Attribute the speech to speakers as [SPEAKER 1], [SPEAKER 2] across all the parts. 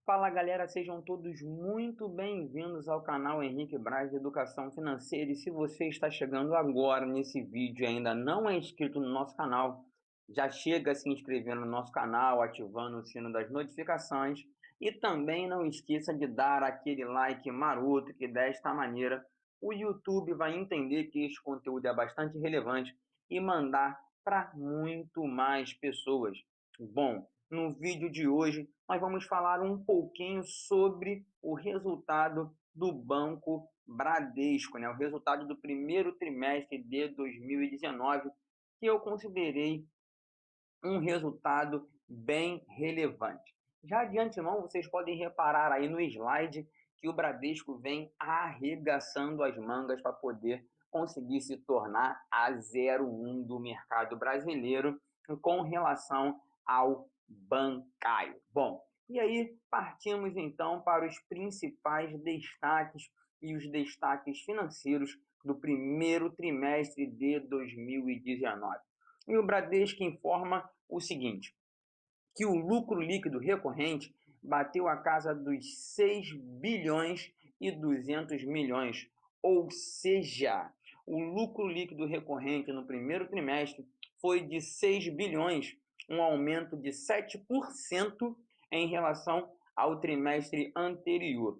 [SPEAKER 1] Fala galera, sejam todos muito bem-vindos ao canal Henrique Braz de Educação Financeira. E se você está chegando agora nesse vídeo e ainda não é inscrito no nosso canal, já chega se inscrevendo no nosso canal, ativando o sino das notificações e também não esqueça de dar aquele like maroto, que desta maneira o YouTube vai entender que este conteúdo é bastante relevante e mandar para muito mais pessoas. Bom, no vídeo de hoje nós vamos falar um pouquinho sobre o resultado do Banco Bradesco, né? O resultado do primeiro trimestre de 2019, que eu considerei um resultado bem relevante. Já de antemão, vocês podem reparar aí no slide que o Bradesco vem arregaçando as mangas para poder conseguir se tornar a 01 do mercado brasileiro com relação ao bancário. Bom, e aí partimos então para os principais destaques e os destaques financeiros do primeiro trimestre de 2019. E o Bradesco informa o seguinte, que o lucro líquido recorrente bateu a casa dos 6 bilhões e 200 milhões, ou seja, o lucro líquido recorrente no primeiro trimestre foi de 6 bilhões, um aumento de 7% em relação ao trimestre anterior.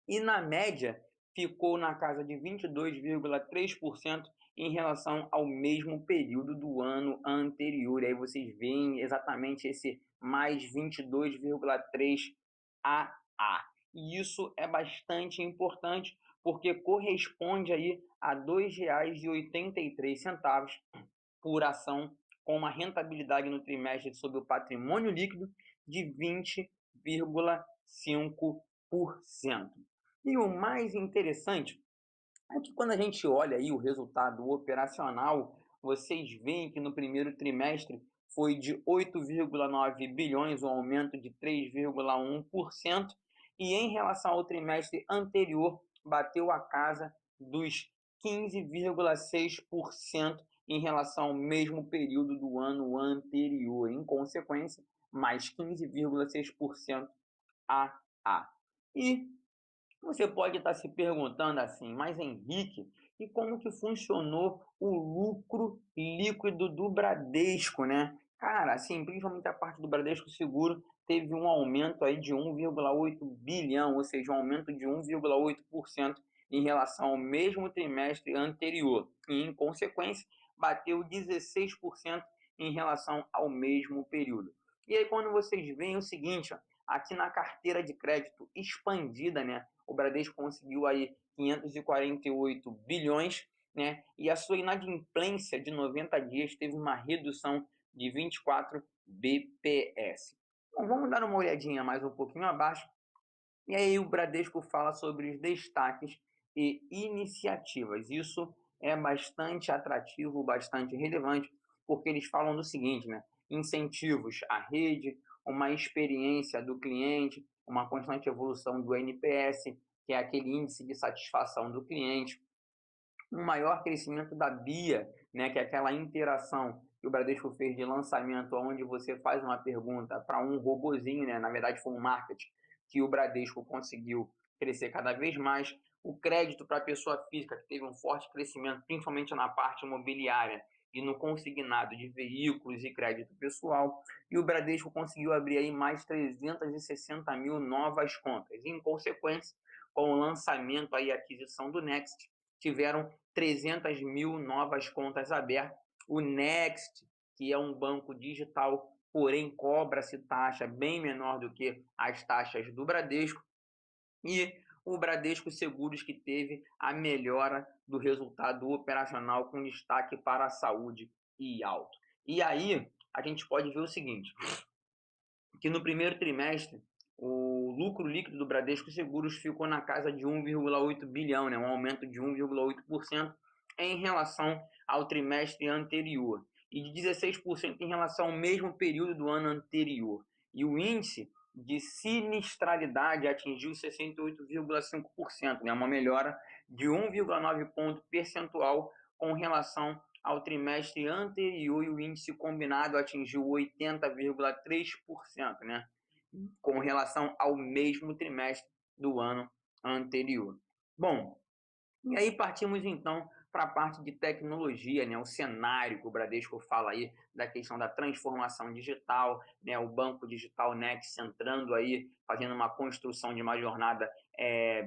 [SPEAKER 1] E na média ficou na casa de 22,3% em relação ao mesmo período do ano anterior. E aí vocês veem exatamente esse mais 22,3 AA. E isso é bastante importante porque corresponde aí a R$ 2,83 por ação, com uma rentabilidade no trimestre sobre o patrimônio líquido de 20,5%. E o mais interessante é que quando a gente olha aí o resultado operacional, vocês veem que no primeiro trimestre foi de 8,9 bilhões, um aumento de 3,1%, e em relação ao trimestre anterior, bateu a casa dos 15,6% em relação ao mesmo período do ano anterior. Em consequência, mais 15,6% a. E você pode estar se perguntando assim, mas Henrique, e como que funcionou o lucro líquido do Bradesco, né? Cara, assim, principalmente a parte do Bradesco Seguro teve um aumento aí de 1,8 bilhão, ou seja, um aumento de 1,8% em relação ao mesmo trimestre anterior. E, em consequência, bateu 16% em relação ao mesmo período. E aí, quando vocês veem o seguinte, ó, aqui na carteira de crédito expandida, né? O Bradesco conseguiu aí 548 bilhões, né? E a sua inadimplência de 90 dias teve uma redução de 24 bps. Bom, vamos dar uma olhadinha mais um pouquinho abaixo. E aí o Bradesco fala sobre os destaques e iniciativas. Isso é bastante atrativo, bastante relevante, porque eles falam do seguinte, né? Incentivos à rede, uma experiência do cliente, uma constante evolução do NPS, que é aquele índice de satisfação do cliente, um maior crescimento da BIA, né, que é aquela interação que o Bradesco fez de lançamento, onde você faz uma pergunta para um robozinho, né, na verdade foi um marketing que o Bradesco conseguiu crescer cada vez mais. O crédito para a pessoa física, que teve um forte crescimento, principalmente na parte imobiliária e no consignado de veículos e crédito pessoal. E o Bradesco conseguiu abrir aí mais 360 mil novas contas. E, em consequência, com o lançamento e aquisição do Next, tiveram 300 mil novas contas abertas. O Next, que é um banco digital, porém cobra-se taxa bem menor do que as taxas do Bradesco. E o Bradesco Seguros, que teve a melhora do resultado operacional com destaque para a saúde e auto. E aí a gente pode ver o seguinte, que no primeiro trimestre o lucro líquido do Bradesco Seguros ficou na casa de 1,8 bilhão, né? Um aumento de 1,8% em relação ao trimestre anterior e de 16% em relação ao mesmo período do ano anterior. E o índice de sinistralidade atingiu 68,5%, né? Uma melhora de 1,9 ponto percentual com relação ao trimestre anterior, e o índice combinado atingiu 80,3%, né? com relação ao mesmo trimestre do ano anterior. Bom, e aí partimos então para a parte de tecnologia, né? O cenário que o Bradesco fala aí da questão da transformação digital, né? O Banco Digital Next entrando aí, fazendo uma construção de uma jornada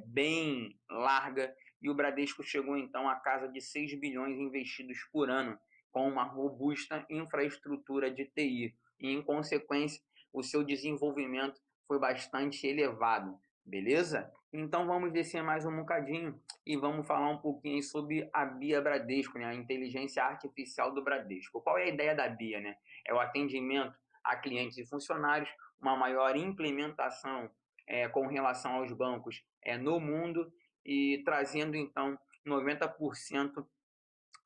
[SPEAKER 1] bem larga, e o Bradesco chegou então à casa de 6 bilhões investidos por ano, com uma robusta infraestrutura de TI, e em consequência o seu desenvolvimento foi bastante elevado, beleza? Então vamos descer mais um bocadinho e vamos falar um pouquinho sobre a BIA Bradesco, né? A inteligência artificial do Bradesco. Qual é a ideia da BIA, né? É o atendimento a clientes e funcionários, uma maior implementação com relação aos bancos no mundo e trazendo então 90%,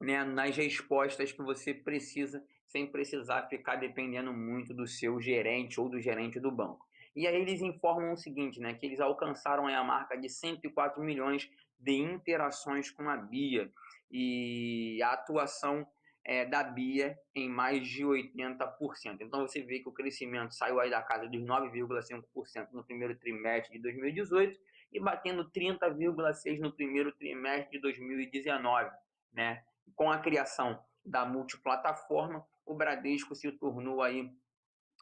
[SPEAKER 1] né, nas respostas que você precisa, sem precisar ficar dependendo muito do seu gerente ou do gerente do banco. E aí eles informam o seguinte, né, que eles alcançaram a marca de 104 milhões de interações com a BIA e a atuação da BIA em mais de 80%. Então você vê que o crescimento saiu aí da casa dos 9,5% no primeiro trimestre de 2018 e batendo 30,6% no primeiro trimestre de 2019, né? Com a criação da multiplataforma, o Bradesco se tornou aí,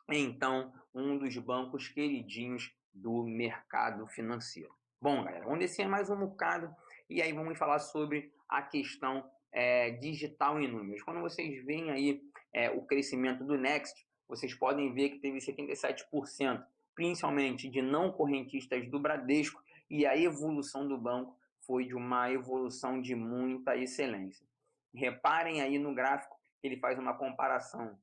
[SPEAKER 1] então, um dos bancos queridinhos do mercado financeiro. Bom, galera, vamos descer mais um bocado e aí vamos falar sobre a questão digital em números. Quando vocês veem aí o crescimento do Next, vocês podem ver que teve 77%, principalmente de não correntistas do Bradesco, e a evolução do banco foi de uma evolução de muita excelência. Reparem aí no gráfico, ele faz uma comparação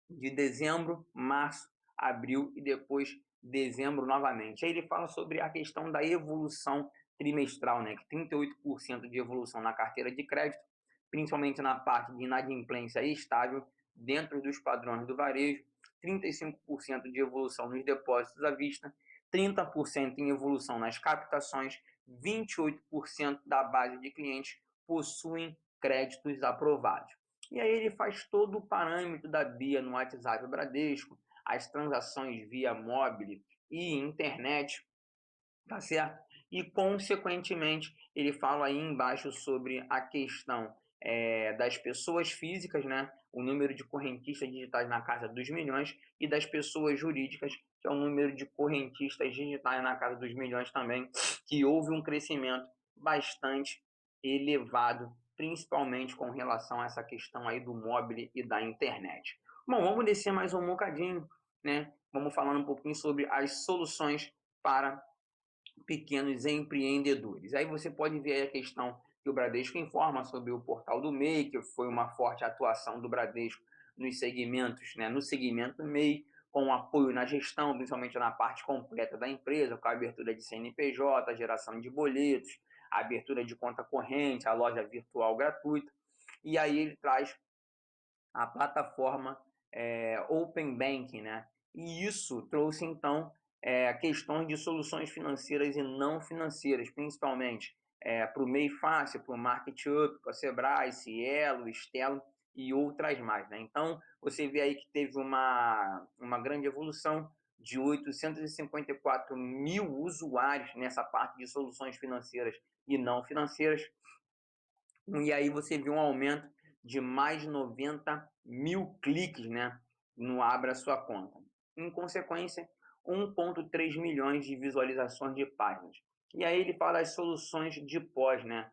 [SPEAKER 1] de dezembro, março, abril e depois dezembro novamente. Aí ele fala sobre a questão da evolução trimestral, né? Que 38% de evolução na carteira de crédito, principalmente na parte de inadimplência estável, dentro dos padrões do varejo, 35% de evolução nos depósitos à vista, 30% em evolução nas captações, 28% da base de clientes possuem créditos aprovados. E aí ele faz todo o parâmetro da BIA no WhatsApp Bradesco, as transações via mobile e internet, tá certo? E, consequentemente, ele fala aí embaixo sobre a questão das pessoas físicas, né? O número de correntistas digitais na casa dos milhões, e das pessoas jurídicas, que é o número de correntistas digitais na casa dos milhões também, que houve um crescimento bastante elevado, principalmente com relação a essa questão aí do mobile e da internet. Bom, vamos descer mais um bocadinho, né? Vamos falando um pouquinho sobre as soluções para pequenos empreendedores. Aí você pode ver a questão que o Bradesco informa sobre o portal do MEI, que foi uma forte atuação do Bradesco nos segmentos, né, no segmento MEI, com apoio na gestão, principalmente na parte completa da empresa, com a abertura de CNPJ, a geração de boletos, a abertura de conta corrente, a loja virtual gratuita. E aí ele traz a plataforma Open Banking, né? E isso trouxe, então, questões de soluções financeiras e não financeiras, principalmente para o MEI Fácil, para o MarketUp, para a Sebrae, Cielo, Stelo e outras mais, né? Então, você vê aí que teve uma grande evolução de 854 mil usuários nessa parte de soluções financeiras e não financeiras. E aí você vê um aumento de mais de 90 mil cliques, né, no Abra Sua Conta. Em consequência, 1,3 milhões de visualizações de páginas. E aí ele fala as soluções de pós, né?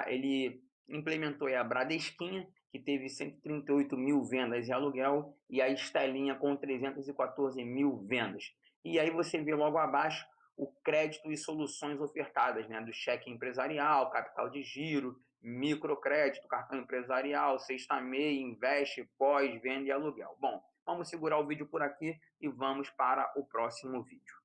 [SPEAKER 1] Ele implementou a Bradesquinha, que teve 138 mil vendas de aluguel, e a Estelinha com 314 mil vendas. E aí você vê logo abaixo o crédito e soluções ofertadas, né? Do cheque empresarial, capital de giro, microcrédito, cartão empresarial, sexta MEI, investe, pós, venda e aluguel. Bom, vamos segurar o vídeo por aqui e vamos para o próximo vídeo.